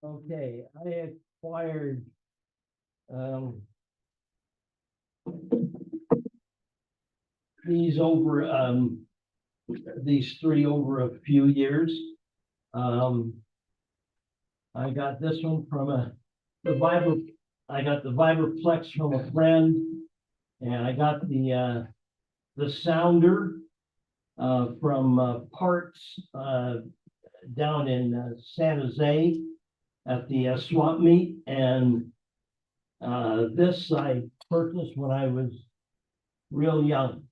Okay, I acquired um, these over these three over a few years. I got this one from the Viber. I got the Viberplex from a friend, and I got the sounder from Parts down in San Jose at the swap meet, and this I purchased when I was real young.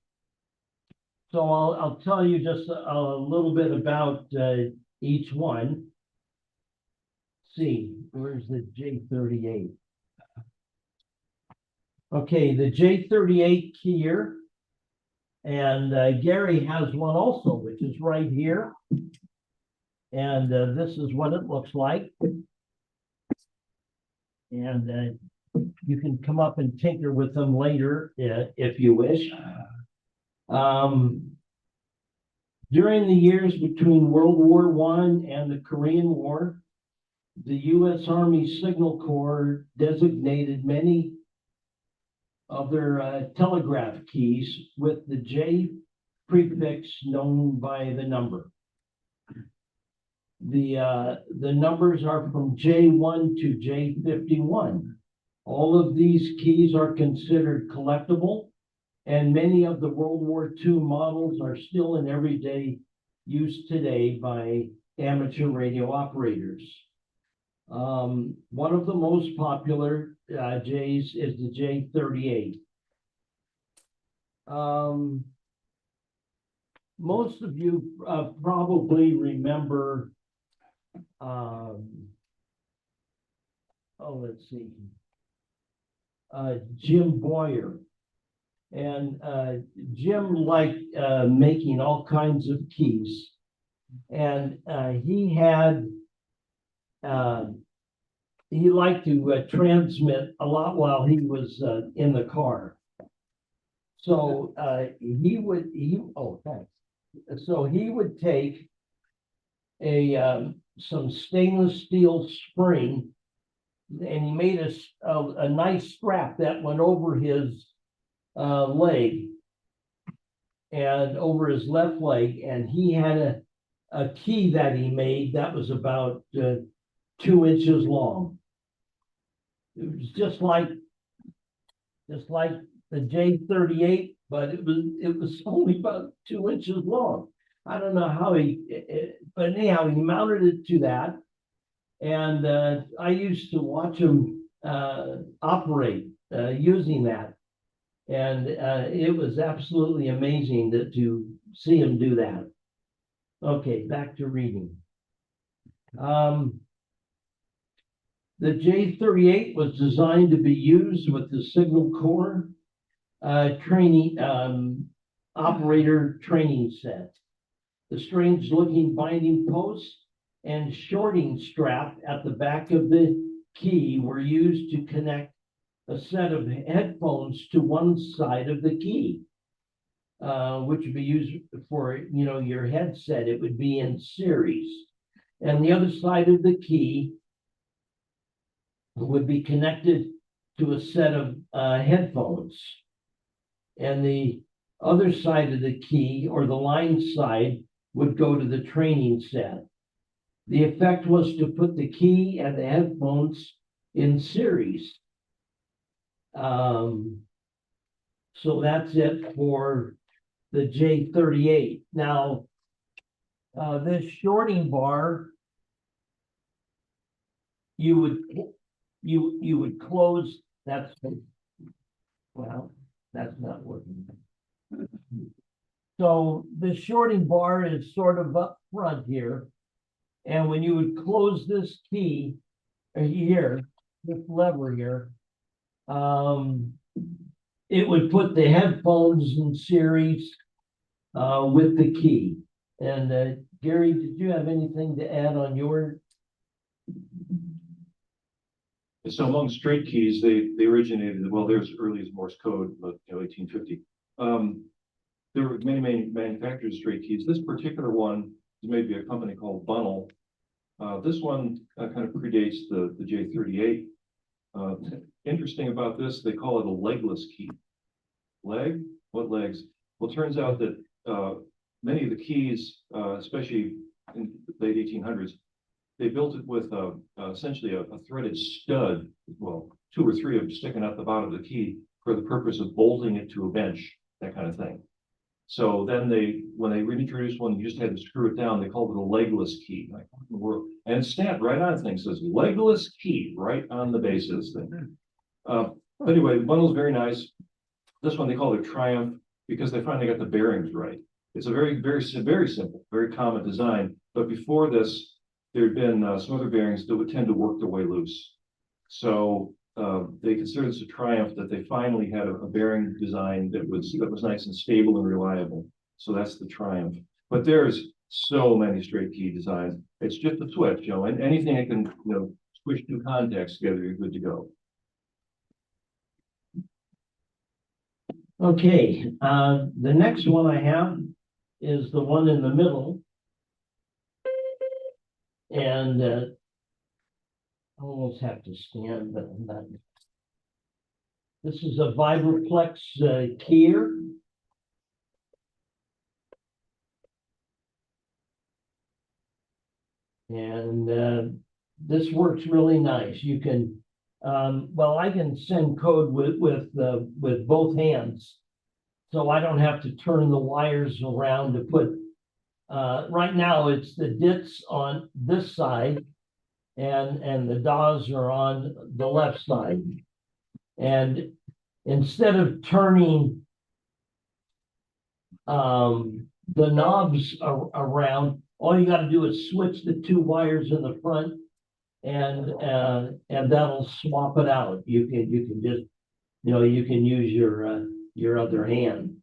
So I'll tell you just a little bit about each one. See, where's the J38? Okay, the J38 here, and Gary has one also, which is right here. And this is what it looks like. And you can come up and tinker with them later if you wish. During the years between World War I and the Korean War, the U.S. Army Signal Corps designated many of their telegraph keys with the J prefix known by the number. The numbers are from J1 to J51. All of these keys are considered collectible, and many of the World War II models are still in everyday use today by amateur radio operators. One of the most popular J's is the J38. Most of you probably remember, let's see, Jim Boyer. And Jim liked making all kinds of keys. And he liked to transmit a lot while he was in the car. So So he would take some stainless steel spring, and he made a nice strap that went over his leg and over his left leg, and he had a key that he made that was about 2 inches long. It was just like the J38, but it was only about 2 inches long. I don't know how but anyhow, he mounted it to that, and I used to watch him operate using that. And it was absolutely amazing to see him do that. Okay, back to reading. The J38 was designed to be used with the Signal Corps training operator training set. The strange looking binding post and shorting strap at the back of the key were used to connect a set of headphones to one side of the key, which would be used for your headset. It would be in series, and the other side of the key would be connected to a set of headphones, and the other side of the key, or the line side, would go to the training set. The effect was to put the key and the headphones in series. So that's it for the J38. Now, this shorting bar, you would close. That's not working. So the shorting bar is sort of up front here, and when you would close this key here, this lever here, it would put the headphones in series with the key. And Gary, did you have anything to add on your? So among straight keys, they originated, well, they're as early as Morse code, about 1850. There were many manufacturers of straight keys. This particular one is made by a company called Bunnell, This one kind of predates the J38. Interesting about this, they call it a legless key. Leg? What legs? Well, it turns out that many of the keys, especially in the late 1800s, they built it with essentially a threaded stud, well, 2 or 3 of them sticking out the bottom of the key for the purpose of bolting it to a bench, that kind of thing. So then when they reintroduced one, you just had to screw it down. They called it a legless key. Like, what in the world? And it's stamped right on things. It says legless key right on the base of this thing. Anyway, the bundle is very nice. This one they call it Triumph because they finally got the bearings right. It's a very, very, very simple, very common design. But before this, there had been some other bearings that would tend to work their way loose. So they considered this a triumph that they finally had a bearing design that was nice and stable and reliable. So that's the Triumph. But there's so many straight key designs. It's just a switch, you know, and anything that can, you know, squish 2 contacts together, you're good to go. Okay, the next one I have is the one in the middle. And I almost have to stand, but I'm not. This is a Vibraplex keyer. And this works really nice. You can, well, I can send code with both hands. So I don't have to turn the wires around to put, right now it's the dits on this side and the DAWs are on the left side. And instead of turning the knobs around, all you got to do is switch the 2 wires in the front, and that'll swap it out. You can just, you know, you can use your other hand.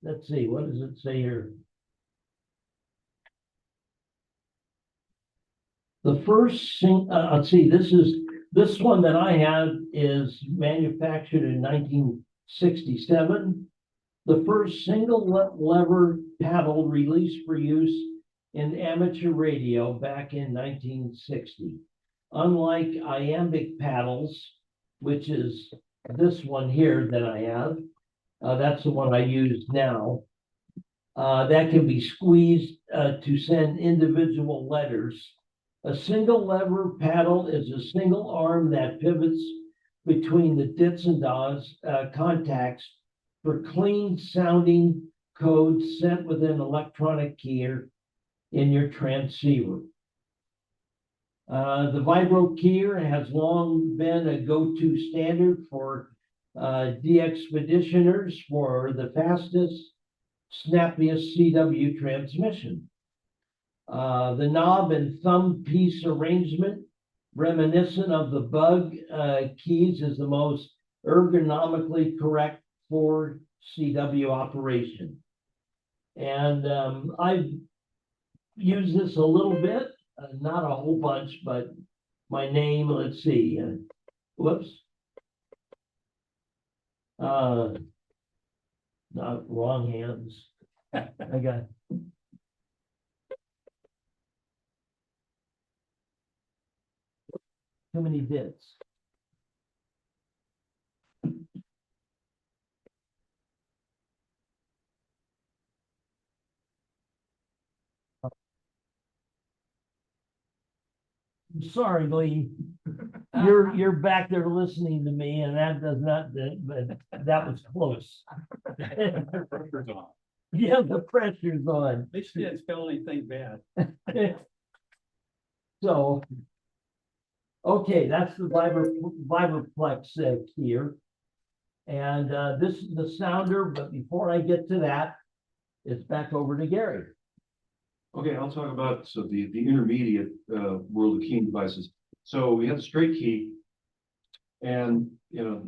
Let's see, what does it say here? The first let's see, this one that I have is manufactured in 1967. The first single lever paddle released for use in amateur radio back in 1960. Unlike iambic paddles, which is this one here that I have, that's the one I use now, that can be squeezed to send individual letters. A single lever paddle is a single arm that pivots between the dits and DAWs contacts for clean sounding codes sent with an electronic keyer in your transceiver. The Vibro keyer has long been a go-to standard for de-expeditioners for the fastest, snappiest CW transmission. The knob and thumb piece arrangement, reminiscent of the bug keys, is the most ergonomically correct for CW operation. And I've used this a little bit, not a whole bunch, but my name, let's see, whoops. Not wrong hands. I got too many bits. I'm sorry, Lee. You're back there listening to me, and that does not, but that was close. The pressure's on. Yeah, the pressure's on. At least you didn't spell anything bad. So, okay, that's the Vibraplex here. And this is the sounder, but before I get to that, it's back over to Gary. Okay, I'll talk about the intermediate world of keying devices. So we have the straight key, and you know,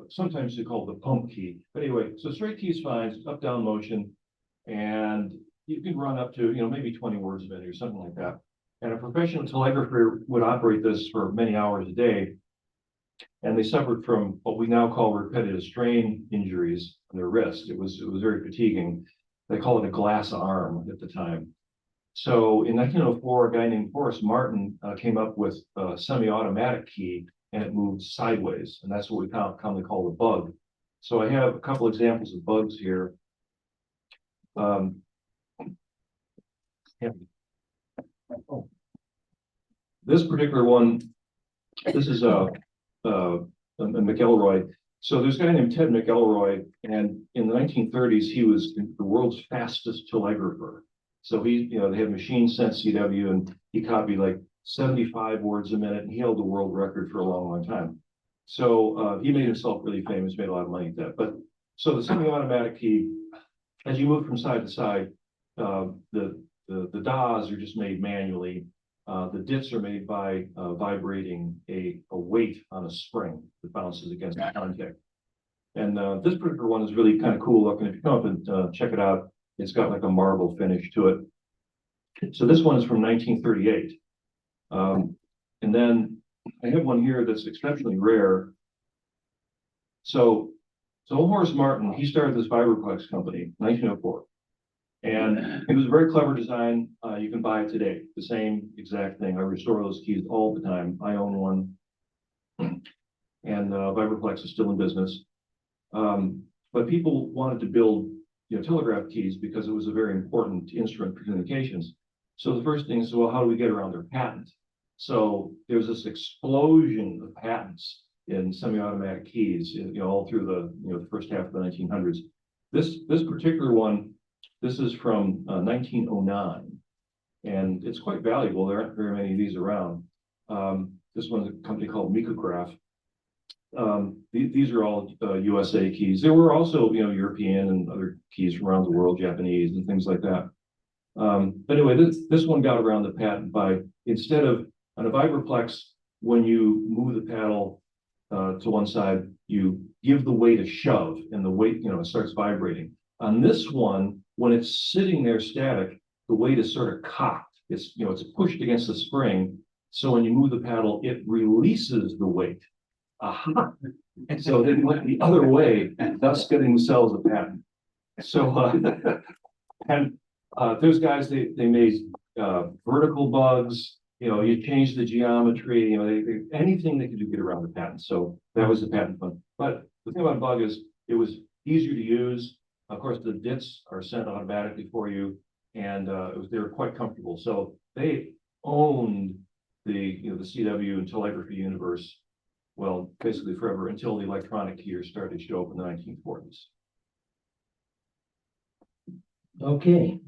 sometimes they call it the pump key. But anyway, so straight key is fine, it's up down motion, and you can run up to, you know, maybe 20 words a minute or something like that. And a professional telegrapher would operate this for many hours a day, and they suffered from what we now call repetitive strain injuries on their wrist. It was very fatiguing. They call it a glass arm at the time. So in 1904, a guy named Horace Martin came up with a semi-automatic key, and it moved sideways, and that's what we commonly call the bug. So I have a couple examples of bugs here. This particular one, this is a McElroy. So there's a guy named Ted McElroy, and in the 1930s, he was the world's fastest telegrapher. So they had machine sense CW, and he copied like 75 words a minute, and he held the world record for a long, long time. So he made himself really famous, made a lot of money at that. But so the semi-automatic key, as you move from side to side, the DAWs are just made manually. The dits are made by vibrating a weight on a spring that bounces against the contact. And this particular one is really kind of cool looking. If you come up and check it out, it's got like a marble finish to it. So this one is from 1938. And then I have one here that's exceptionally rare. So Horace Martin, he started this Vibraplex company, 1904. And it was a very clever design. You can buy it today, the same exact thing. I restore those keys all the time. I own one. And Vibraplex is still in business. But people wanted to build telegraph keys because it was a very important instrument for communications. So the first thing is, well, how do we get around their patent? So there's this explosion of patents in semi-automatic keys, all through the first half of the 1900s. This particular one, this is from 1909, and it's quite valuable. There aren't very many of these around. This one's a company called Micograph. These are all USA keys. There were also, European and other keys from around the world, Japanese and things like that. But anyway, this one got around the patent by, instead of on a Vibraplex, when you move the paddle to one side, you give the weight a shove, and the weight, it starts vibrating. On this one, when it's sitting there static, the weight is sort of cocked. It's pushed against the spring. So when you move the paddle, it releases the weight. Aha. And so they went the other way, thus getting themselves a patent. So those guys, they made vertical bugs. You change the geometry. Anything they could do to get around the patent. So that was the patent fund. But the thing about a bug is it was easier to use. Of course, the dits are sent automatically for you, and they were quite comfortable. So they owned the CW and telegraphy universe, well, basically forever, until the electronic keys started to show up in the 1940s. Okay.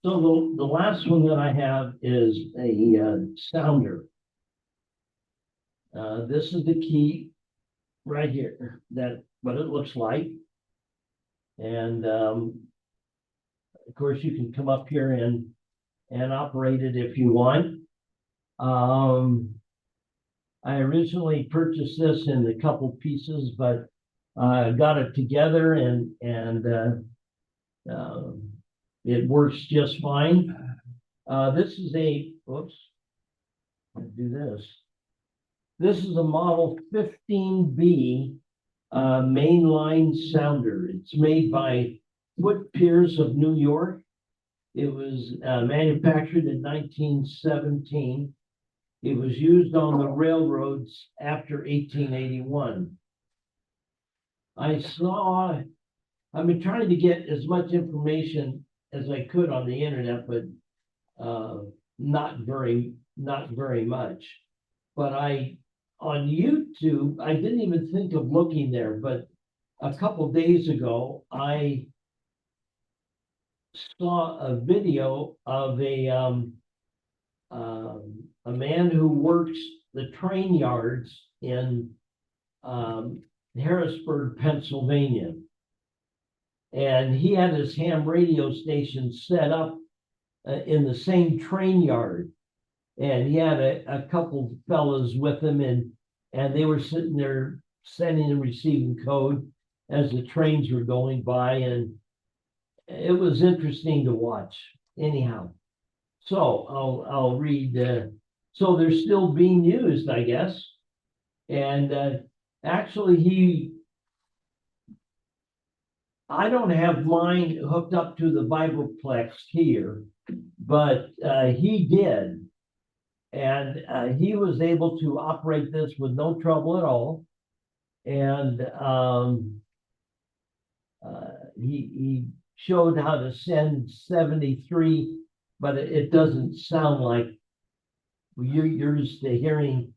So the last one that I have is a sounder. This is the key right here. That's what it looks like. And of course, you can come up here and operate it if you want. I originally purchased this in a couple pieces, but I got it together and it works just fine. This is whoops, I'll do this. This is a model 15B mainline sounder. It's made by Foot Piers of New York. It was manufactured in 1917. It was used on the railroads after 1881. I've been trying to get as much information as I could on the internet, but not very much. But on YouTube, I didn't even think of looking there, but a couple days ago, I saw a video of a man who works the train yards in Harrisburg, Pennsylvania. And he had his ham radio station set up in the same train yard. And he had a couple fellas with him, and they were sitting there sending and receiving code as the trains were going by. And it was interesting to watch anyhow. So I'll read. So they're still being used, I guess. And actually, I don't have mine hooked up to the Vibraplex here, but he did. And he was able to operate this with no trouble at all. And he showed how to send 73, but it doesn't sound like you're used to hearing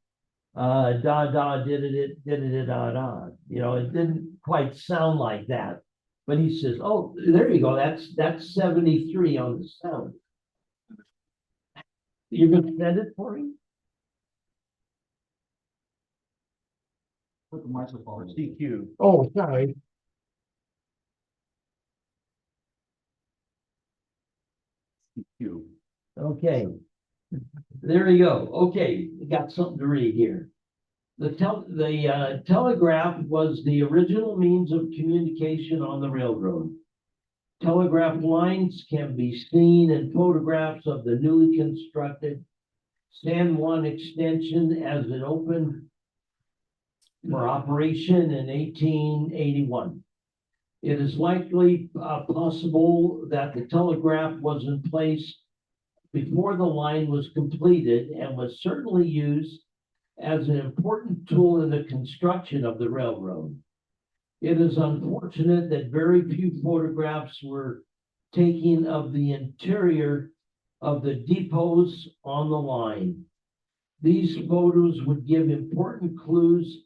da da did it da da. You know, it didn't quite sound like that. But he says, "Oh, there you go. That's 73 on the sound." You're gonna send it for me? Put the microphone. CQ. Oh, sorry. CQ. Okay. There you go. Okay, got something to read here. The telegraph was the original means of communication on the railroad. Telegraph lines can be seen in photographs of the newly constructed San Juan extension as it opened for operation in 1881. It is likely possible that the telegraph was in place before the line was completed and was certainly used as an important tool in the construction of the railroad. It is unfortunate that very few photographs were taken of the interior of the depots on the line. These photos would give important clues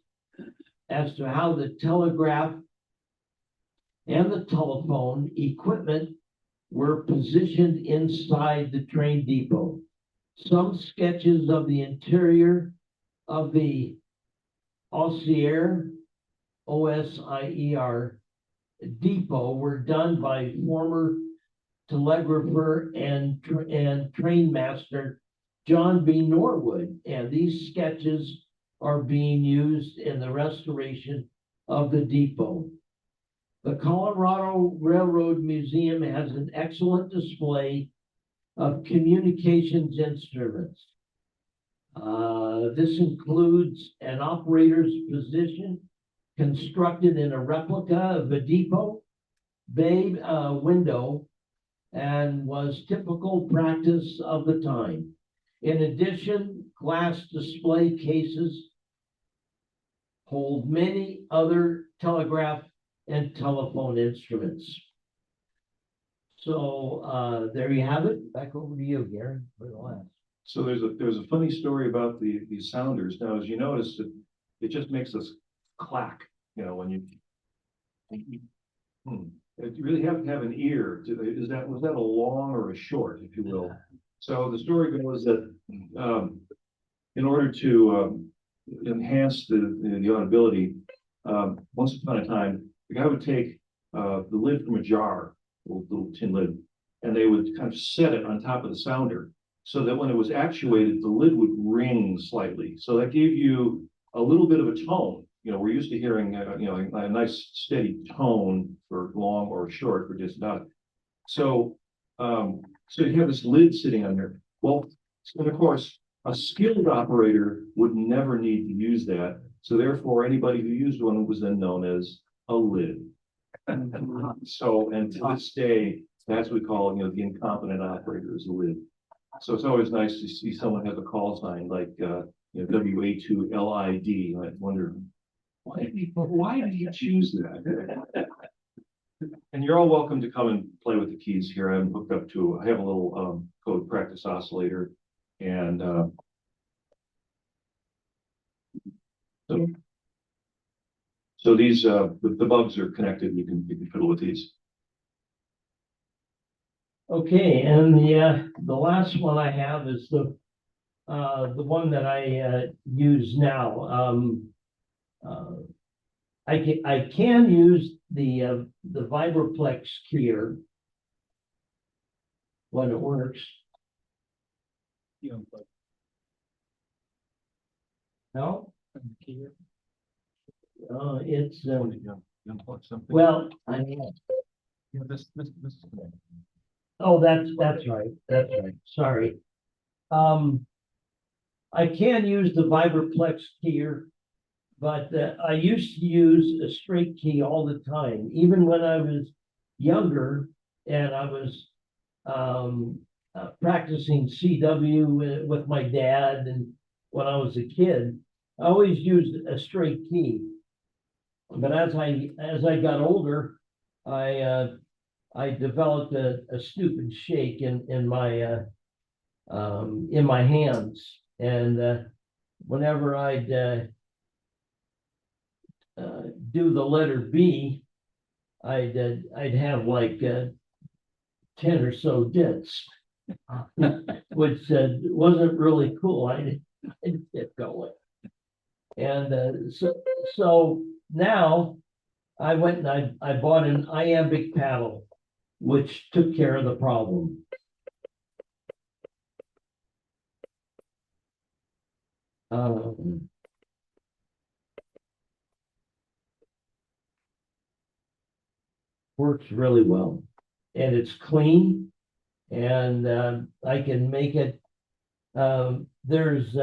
as to how the telegraph and the telephone equipment were positioned inside the train depot. Some sketches of the interior of the Osier, OSIER depot were done by former telegrapher and train master John B. Norwood, and these sketches are being used in the restoration of the depot. The Colorado Railroad Museum has an excellent display of communications instruments. This includes an operator's position constructed in a replica of the depot bay window and was typical practice of the time. In addition, glass display cases hold many other telegraph and telephone instruments. So there you have it. Back over to you, Gary, for the last. So there's a funny story about these sounders. Now, as you notice, it just makes us clack, you know, when you you really have to have an ear. Was that a long or a short, if you will? So the story goes that in order to enhance the audibility, once upon a time, the guy would take the lid from a jar, a little tin lid, and they would kind of set it on top of the sounder so that when it was actuated, the lid would ring slightly. So that gave you a little bit of a tone. You know, we're used to hearing, a nice steady tone for long or short for just not. So, so you have this lid sitting on there. Well, and of course, a skilled operator would never need to use that. So therefore, anybody who used one was then known as a lid. So, and to this day, that's what we call, the incompetent operator is a lid. So it's always nice to see someone has a call sign like, WA2LID. I wonder, why did he choose that? And you're all welcome to come and play with the keys here. I'm hooked up to, I have a little code practice oscillator, and so these the bugs are connected. You can fiddle with these. Okay, and the last one I have is the one that I use now. I can use the Vibraplex keyer when it works. No, it's well, I mean, oh, that's right. That's right. Sorry. I can use the Vibraplex keyer, but I used to use a straight key all the time, even when I was younger, and I practicing CW with my dad and when I was a kid, I always used a straight key. But as I got older, I developed a stupid shake in my hands, and whenever I'd do the letter B, I'd have like 10 or so dits, which wasn't really cool. I didn't get going, and so now I went and I bought an iambic paddle, which took care of the problem. Works really well, and it's clean, and I can make it. There's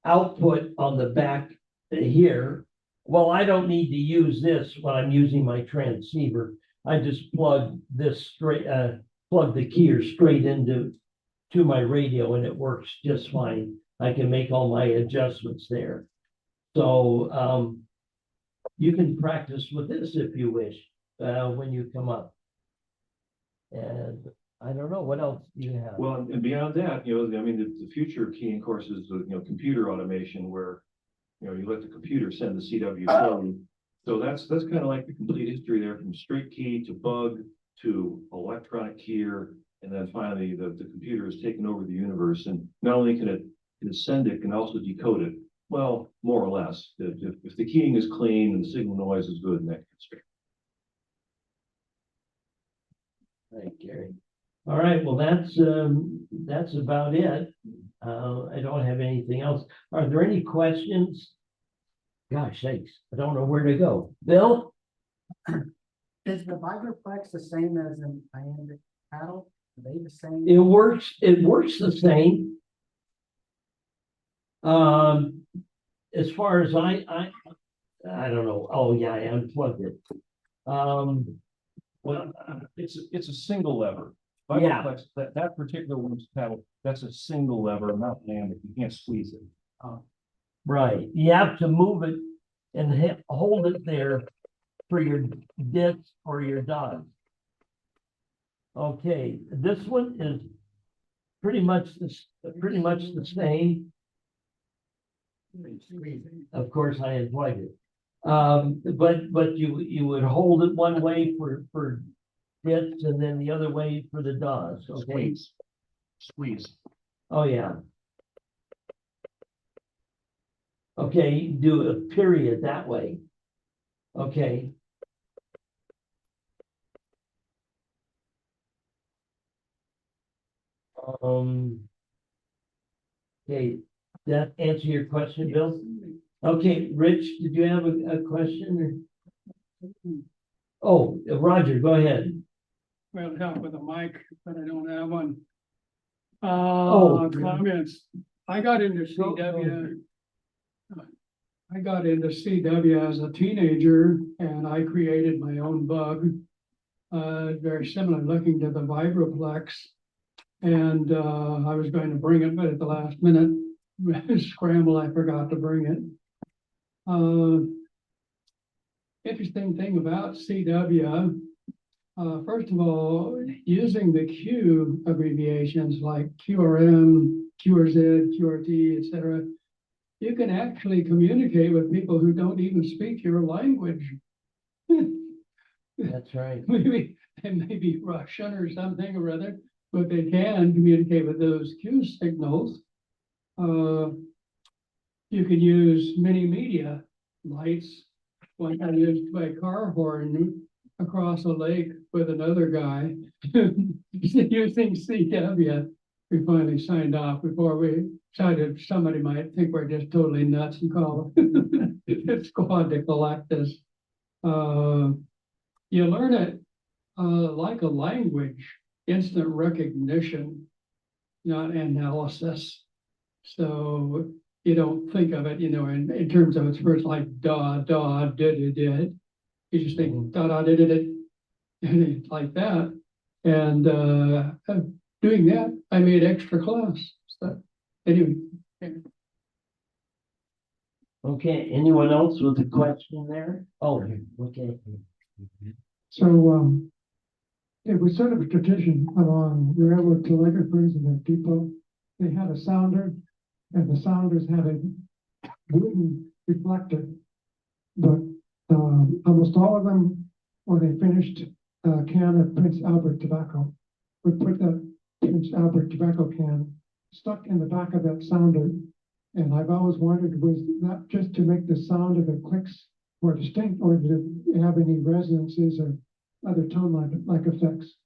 output on the back here. Well, I don't need to use this when I'm using my transceiver. I just plug this straight, plug the keyer straight into my radio, and it works just fine. I can make all my adjustments there. So you can practice with this if you wish when you come up. And I don't know, what else do you have? Well, and beyond that, you know, I mean, the future keying course is, you know, computer automation where, you know, you let the computer send the CW code. So that's kind of like the complete history there, from straight key to bug to electronic keyer. And then finally, the computer has taken over the universe. And not only can it send it, it can also decode it. Well, more or less, if the keying is clean and the signal noise is good and that kind of stuff. Right, Gary. All right, well, that's about it. I don't have anything else. Are there any questions? Gosh sakes, I don't know where to go. Bill? Is the Vibroflex the same as an iambic paddle? Are they the same? It works the same. As far as I don't know. Oh yeah, I unplugged it. Well, it's a single lever. Yeah. Vibroflex, that particular one's paddle, that's a single lever, not iambic. You can't squeeze it. Right, you have to move it and hold it there for your dits or your dots. Okay, this one is pretty much the same. Of course, I unplugged it. But you would hold it one way for dits and then the other way for the dots. Okay. Squeeze. Oh yeah. Okay, do a period that way. Okay. Okay, that answer your question, Bill? Okay, Rich, did you have a question or? Oh, Roger, go ahead. Well, help with a mic, but I don't have one. Oh. Comments. I got into CW. I got into CW as a teenager and I created my own bug. Very similar looking to the Vibroflex. And I was going to bring it, but at the last minute, scramble, I forgot to bring it. Interesting thing about CW, first of all, using the Q abbreviations like QRM, QRZ, QRT, etc., you can actually communicate with people who don't even speak your language. That's right. Maybe they may be Russian or something or other, but they can communicate with those Q signals. You can use many media, lights, like I used my car horn across a lake with another guy using CW. We finally signed off before we decided somebody might think we're just totally nuts and call it squad to collect us. You learn it like a language, instant recognition, not analysis. So you don't think of it, you know, in terms of its first like da, did. You just think da, did, and it's like that. And doing that, I made extra class stuff. Anyway, Okay, anyone else with a question there? Oh, okay. So, it was sort of a tradition among railroad telegraphers and their people. They had a sounder, and the sounders had a wooden reflector. But almost all of them, when they finished a can of Prince Albert tobacco, would put that Prince Albert tobacco can stuck in the back of that sounder. And I've always wondered, was that just to make the sound of the clicks more distinct, or did it have any resonances or other tone-like effects?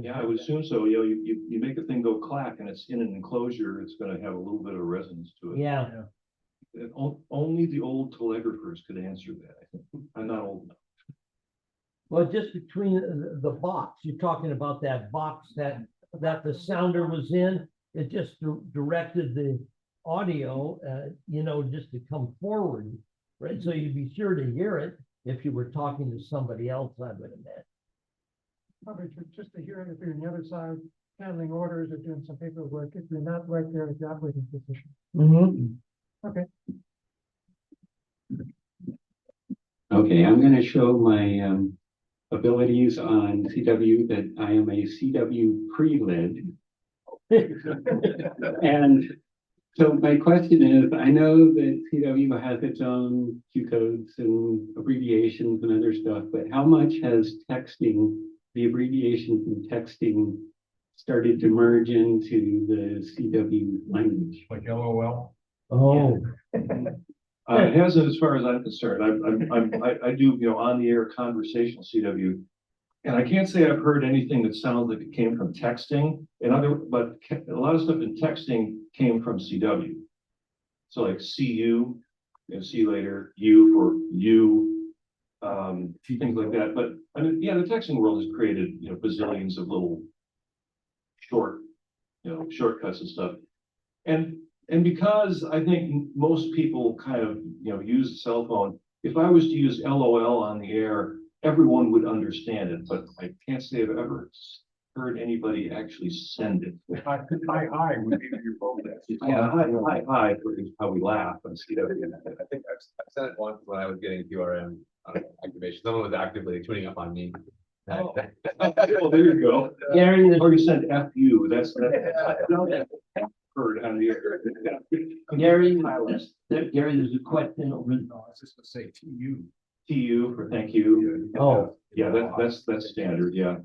Yeah, I would assume so. You know, you make a thing go clack and it's in an enclosure, it's gonna have a little bit of resonance to it. Yeah, And only the old telegraphers could answer that, I think. I'm not old enough. well, just between the box, you're talking about that box that the sounder was in, it just directed the audio, you know, just to come forward, right? So you'd be sure to hear it if you were talking to somebody else, I would imagine. Probably just to hear it if you're on the other side, handling orders or doing some paperwork, if you're not right there at the operating position. Mm-hmm. Okay, I'm gonna show my abilities on CW, that I am a CW pre-lid. And so my question is, I know that CW has its own Q codes and abbreviations and other stuff, but how much has texting, the abbreviations in texting, started to merge into the CW language? Like LOL. Oh, It hasn't, as far as I'm concerned. I do, you know, on the air conversational CW. And I can't say I've heard anything that sounds like it came from texting but a lot of stuff in texting came from CW. So like see you know, see you later, you for you, things like that. But I mean, yeah, the texting world has created, you know, bazillions of little shortcuts and stuff. And because I think most people kind of, you know, use the cell phone, if I was to use LOL on the air, everyone would understand it, but I can't say I've ever heard anybody actually send it. Hi, we gave you both that. Yeah, hi, is how we laugh and see that. I think I've said it once when I was getting QRM activation. Someone was actively tuning up on me. Oh, well, there you go. Gary, Or you sent FU, that's heard on the air. Gary, there's a question over. I was just gonna say TU. TU for thank you. Oh, Yeah, that's standard, yeah.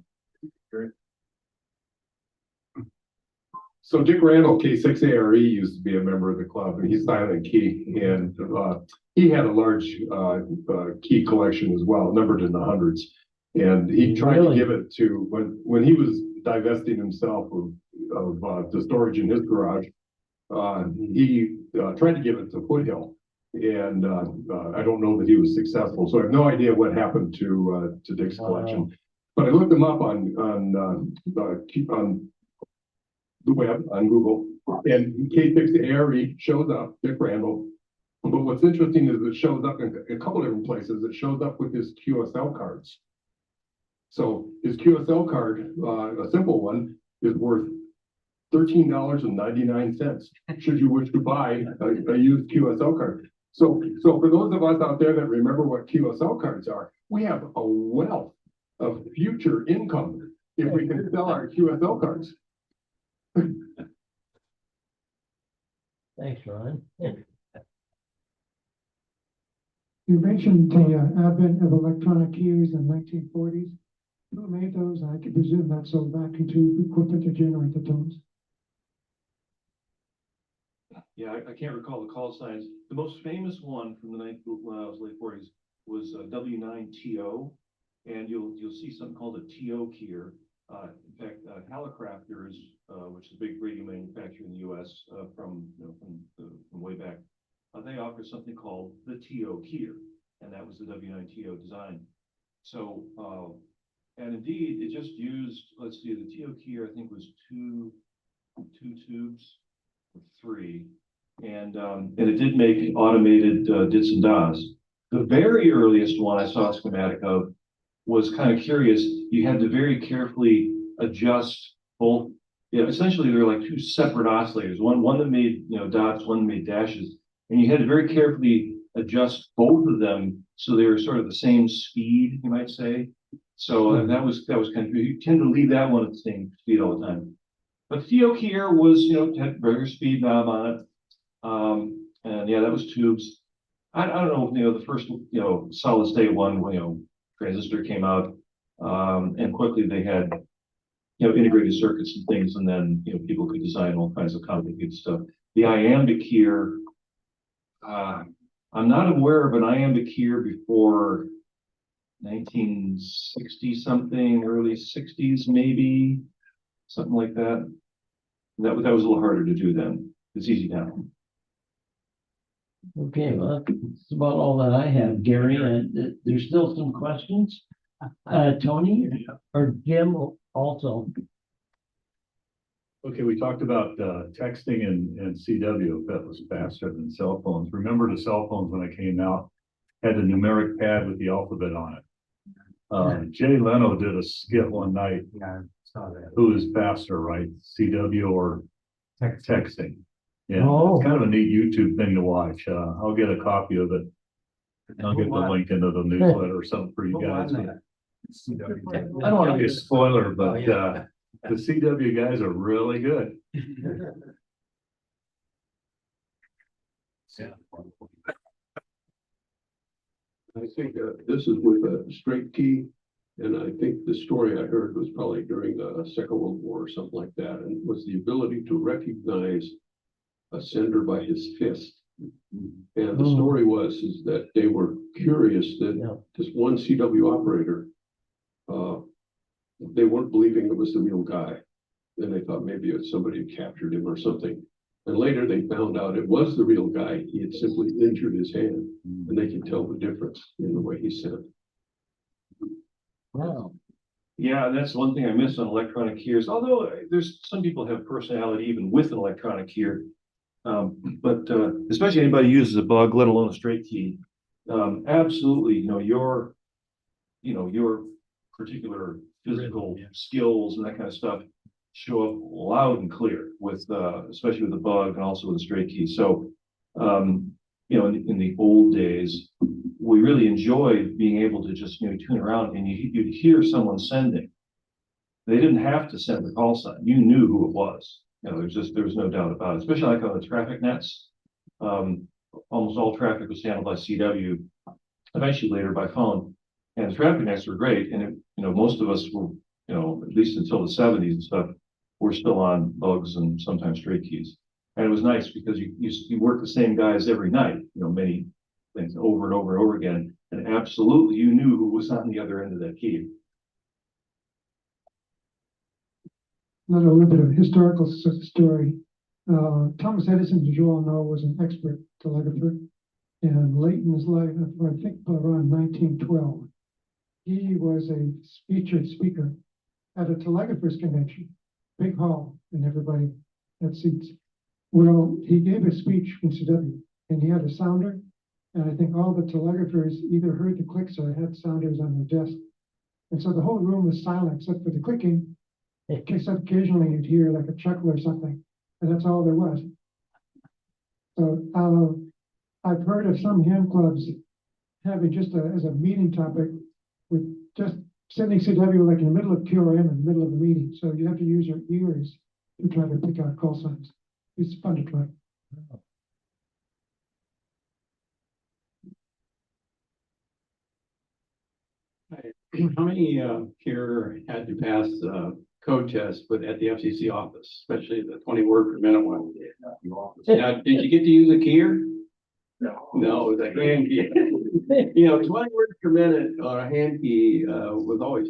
So Dick Randall, K6ARE, used to be a member of the club, and he's Silent Key, and he had a large key collection as well, numbered in the hundreds. And he tried to give it to, when he was divesting himself of the storage in his garage, he tried to give it to Foothill. And I don't know that he was successful, so I have no idea what happened to Dick's collection. But I looked him up on the web, on Google, and K6ARE shows up, Dick Randall. But what's interesting is it shows up in a couple different places. It shows up with his QSL cards. So his QSL card, a simple one, is worth $13.99 should you wish to buy a used QSL card. So for those of us out there that remember what QSL cards are, we have a wealth of future income if we can sell our QSL cards. thanks, Ron. You mentioned the advent of electronic keys in the 1940s. Who made those? I could presume that's so back into equipment to generate the tones. Yeah, I can't recall the call signs. The most famous one from the late 40s was W9TO, and you'll see something called a TO keyer. In fact, Hallicrafters, which is a big radio manufacturer in the U.S. From way back, they offer something called the TO keyer, and that was the W9TO design. So, and indeed, it just used, let's see, the TO keyer I think was two tubes, or three. And it did make automated dits and das. The very earliest one I saw a schematic of was kind of curious. You had to very carefully adjust both. Yeah, essentially they're like two separate oscillators. One that made, you know, dots, one that made dashes, and you had to very carefully adjust both of them so they were sort of the same speed, you might say. So that was kind of, you tend to leave that one at the same speed all the time. But the TO here was, you know, had regular speed knob on it. And yeah, that was tubes. I don't know, you know, the first, you know, solid state one, you know, transistor came out, and quickly they had, you know, integrated circuits and things, and then, you know, people could design all kinds of complicated stuff. The iambic here, I'm not aware of an iambic here before 1960 something, early 60s maybe, something like that. That was a little harder to do then. It's easy now. Okay, well, that's about all that I have, Gary, and there's still some questions. Tony or Jim also. Okay, we talked about texting and CW, if that was faster than cell phones. Remember the cell phones when they came out, had a numeric pad with the alphabet on it. Jay Leno did a skit one night. Yeah, saw that. Who is faster, right? CW or texting? Yeah, Oh. it's kind of a neat YouTube thing to watch. I'll get a copy of it. I'll get the link into the newsletter or something for you guys. I don't want to be a spoiler, but the CW guys are really good. I think this is with a straight key, and I think the story I heard was probably during the Second World War or something like that, and was the ability to recognize a sender by his fist. And the story is that they were curious that this one CW operator, they weren't believing it was the real guy. Then they thought maybe it's somebody had captured him or something. And later they found out it was the real guy. He had simply injured his hand, and they could tell the difference in the way he sent. Wow. Yeah, that's one thing I miss on electronic keys, although there's some people have personality even with an electronic key. But especially anybody who uses a bug, let alone a straight key. Absolutely, your particular physical skills and that kind of stuff show up loud and clear with especially with the bug and also with the straight key. So in the old days, we really enjoyed being able to just tune around and you'd hear someone sending. They didn't have to send the call sign. You knew who it was. There was no doubt about it, especially like on the traffic nets. Almost all traffic was handled by CW, eventually later by phone. And the traffic nets were great. And most of us were, at least until the 70s and stuff, we're still on bugs and sometimes straight keys. And it was nice because you work the same guys every night, many things over and over and over again. And absolutely you knew who was on the other end of that key. Another little bit of historical story. Thomas Edison, as you all know, was an expert telegrapher. And late in his life, I think around 1912, he was a featured speaker at a telegraphers convention, big hall, and everybody had seats. Well, he gave a speech in CW, and he had a sounder, and I think all the telegraphers either heard the clicks or had sounders on their desk. And so the whole room was silent except for the clicking. Except occasionally you'd hear like a chuckle or something, and that's all there was. So I've heard of some hand clubs having just as a meeting topic with just sending CW like in the middle of QRM in the middle of a meeting. So you have to use your ears to try to pick out call signs. It's fun to try. How many here had to pass code test at the FCC office, especially the 20 word per minute one? Now, did you get to use a keyer? No, it was a hand key. 20 words per minute on a hand key was always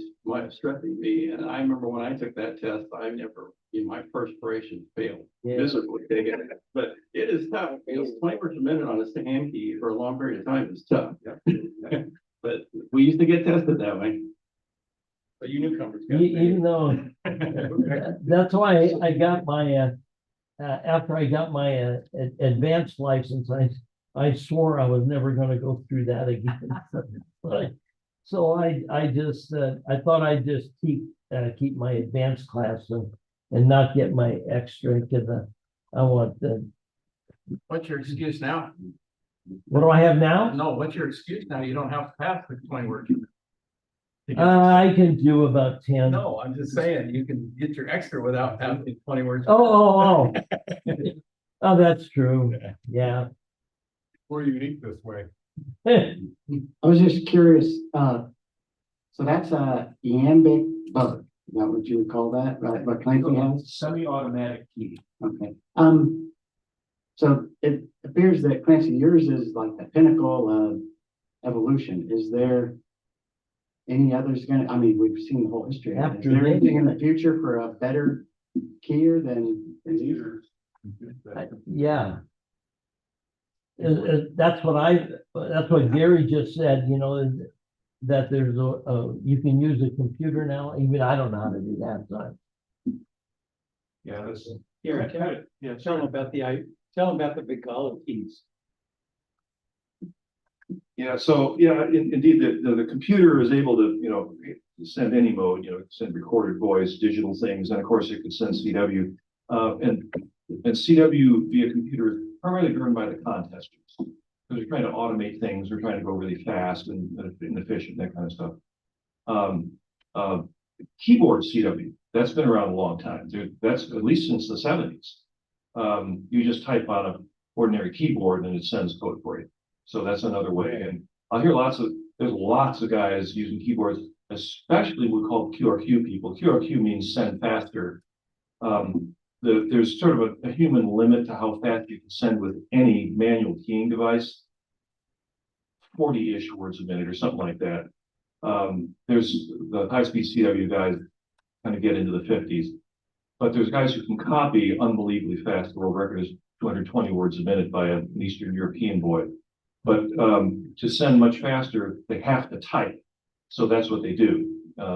stressing me. And I remember when I took that test, my perspiration failed miserably taking it. But it is tough. 20 words per minute on a hand key for a long period of time is tough. But we used to get tested that way. But you newcomers got Even though that's why I got my after I got my advanced license, I swore I was never going to go through that again. But So I just, I thought I'd just keep my advanced class and not get my extra because I want the, What's your excuse now? what do I have now? No, what's your excuse now? You don't have to pass the 20 word. I can do about 10. No, I'm just saying, you can get your extra without having 20 words. Oh. Oh, that's true. Yeah. We're unique this way. I was just curious, so that's a iambic bug, is that what you would call that, right, what Clancy has? Semi-automatic key. Okay, so it appears that Clancy, yours is like the pinnacle of evolution. Is there any others I mean, we've seen the whole history. Is After there this- anything in the future for a better keyer than these? Yeah. That's what Gary just said, you know, is that there's you can use a computer now, even I don't know how to do that, so. Yeah, that's. Yeah, tell them about the Begala keys. Yeah, so, yeah, indeed, the computer is able to, you know, send any mode, you know, send recorded voice, digital things, and of course it could send CW. And CW via computer is primarily driven by the contesters. Because they're trying to automate things, they're trying to go really fast and efficient, that kind of stuff. Keyboard CW, that's been around a long time. That's at least since the 70s. You just type on an ordinary keyboard and it sends code for you. So that's another way. And I hear there's lots of guys using keyboards, especially we call QRQ people. QRQ means send faster. There's sort of a human limit to how fast you can send with any manual keying device. 40-ish words a minute or something like that. There's the high-speed CW guys kind of get into the 50s. But there's guys who can copy unbelievably fast. The world record is 220 words a minute by an Eastern European boy. But to send much faster, they have to type. So that's what they do.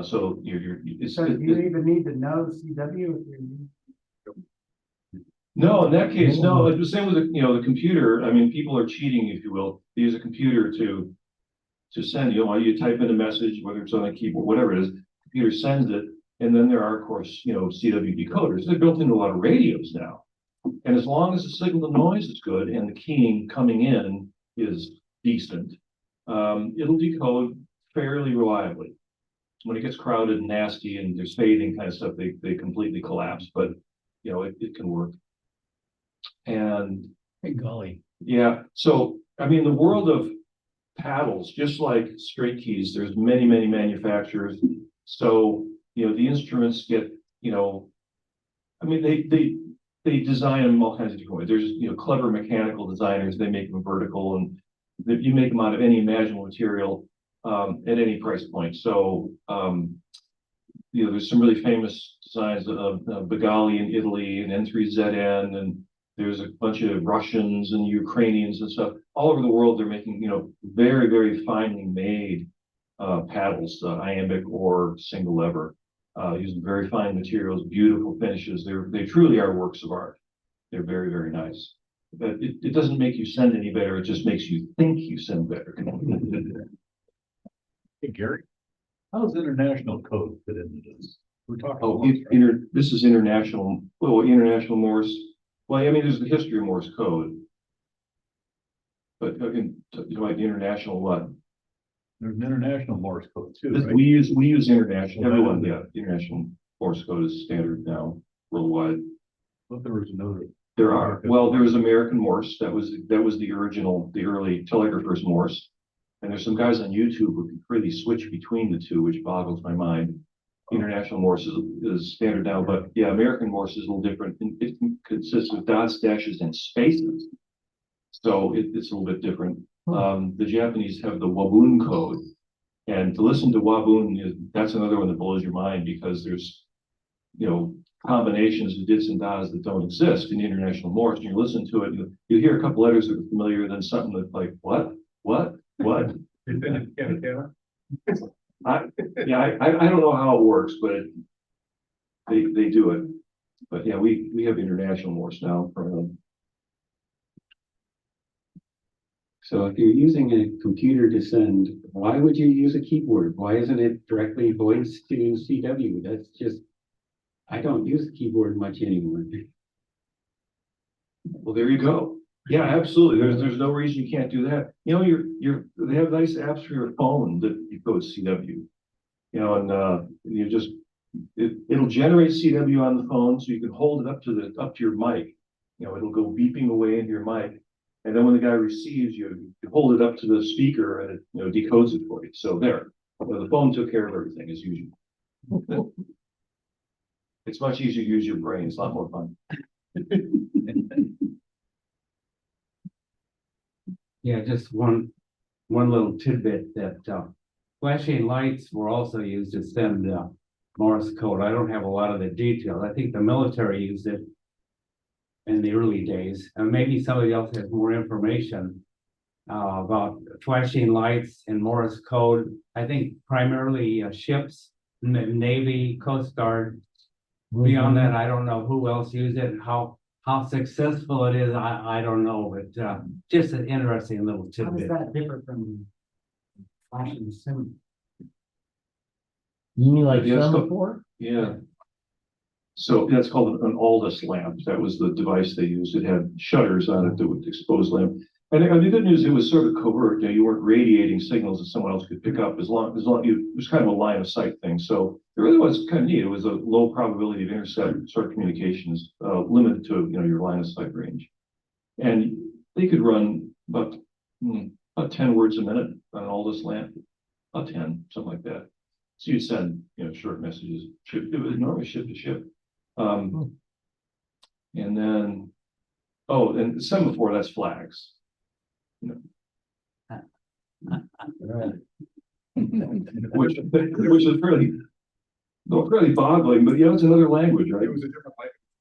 So do you even need to know CW if you're no, in that case, no. It's the same with the computer. I mean, people are cheating, if you will. They use a computer to send you type in a message, whether it's on a keyboard, whatever it is. The computer sends it, and then there are, of course, CW decoders. They're built into a lot of radios now. And as long as the signal to noise is good and the keying coming in is decent, it'll decode fairly reliably. When it gets crowded and nasty and there's fading kind of stuff, they completely collapse. But it can work. And Hey, golly. yeah, so I mean, the world of paddles, just like straight keys, there's many, many manufacturers. So the instruments get, I mean, they design them all kinds of different ways. There's clever mechanical designers. They make them vertical, and you make them out of any imaginable material at any price point. So there's some really famous designs of Begali in Italy and N3ZN, and there's a bunch of Russians and Ukrainians and stuff all over the world. They're making very, very finely made paddles, iambic or single lever, using very fine materials, beautiful finishes. They truly are works of art. They're very, very nice. But it doesn't make you send any better. It just makes you think you send better. Hey, Gary, how does international code fit into this? We're talking. Oh, this is international. Well, international Morse. Well, I mean, there's the history of Morse code, but like international what? There's an international Morse code too, Right? We use international. Everyone, yeah, international Morse code is standard now worldwide. But there was another. There are. Well, there was American Morse. That was the original, the early telegrapher's Morse. And there's some guys on YouTube who can really switch between the two, which boggles my mind. International Morse is standard now, but yeah, American Morse is a little different. It consists of dots, dashes, and spaces. So it's a little bit different. The Japanese have the Wabun code. And to listen to Wabun, that's another one that blows your mind because there's, combinations of dits and das that don't exist in International Morse. And you listen to it, you hear a couple letters that are familiar, then something that's like, what? I don't know how it works, but they do it. But yeah, we have International Morse now. So if you're using a computer to send, why would you use a keyboard? Why isn't it directly voice to CW? That's just, I don't use the keyboard much anymore. Well, there you go. Yeah, absolutely. There's no reason you can't do that. You know, they have nice apps for your phone that you go to CW. You know, and you just, it'll generate CW on the phone, so you can hold it up to your mic. You know, it'll go beeping away into your mic. And then when the guy receives you hold it up to the speaker and it, you know, decodes it for you. So there, you know, the phone took care of everything as usual. It's much easier to use your brain. It's a lot more fun. Yeah, just one little tidbit that, flashing lights were also used to send, Morse code. I don't have a lot of the details. I think the military used it in the early days, and maybe somebody else has more information, about flashing lights and Morse code. I think primarily, ships, Navy, Coast Guard. Beyond that, I don't know who else used it, and how successful it is, I don't know, but, just an interesting little How does tidbit. that differ from flashing sim? You mean like Yeah, so- semaphore? Yeah. So that's called an Aldous lamp. That was the device they used. It had shutters on it that would expose lamp. And the good news, it was sort of covert. You know, you weren't radiating signals that someone else could pick up as long it was kind of a line of sight thing. So it really was kind of neat. It was a low probability of intercept sort of communications, limited to, you know, your line of sight range. And they could run about 10 words a minute on an Aldous lamp, about 10, something like that. So you'd send, you know, short messages. It was normally ship to ship. And then, and semaphore, that's flags. You know. Which is fairly boggling, but yeah, it's another language, right? It was a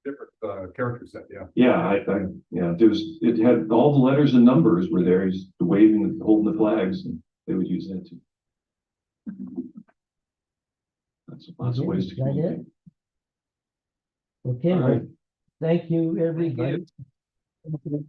different character set, yeah. Yeah, it had all the letters and numbers were there, just waving, holding the flags, and they would use that too. That's lots of ways to Is that communicate. it? Okay, All well, right. thank you, everybody. Thank you.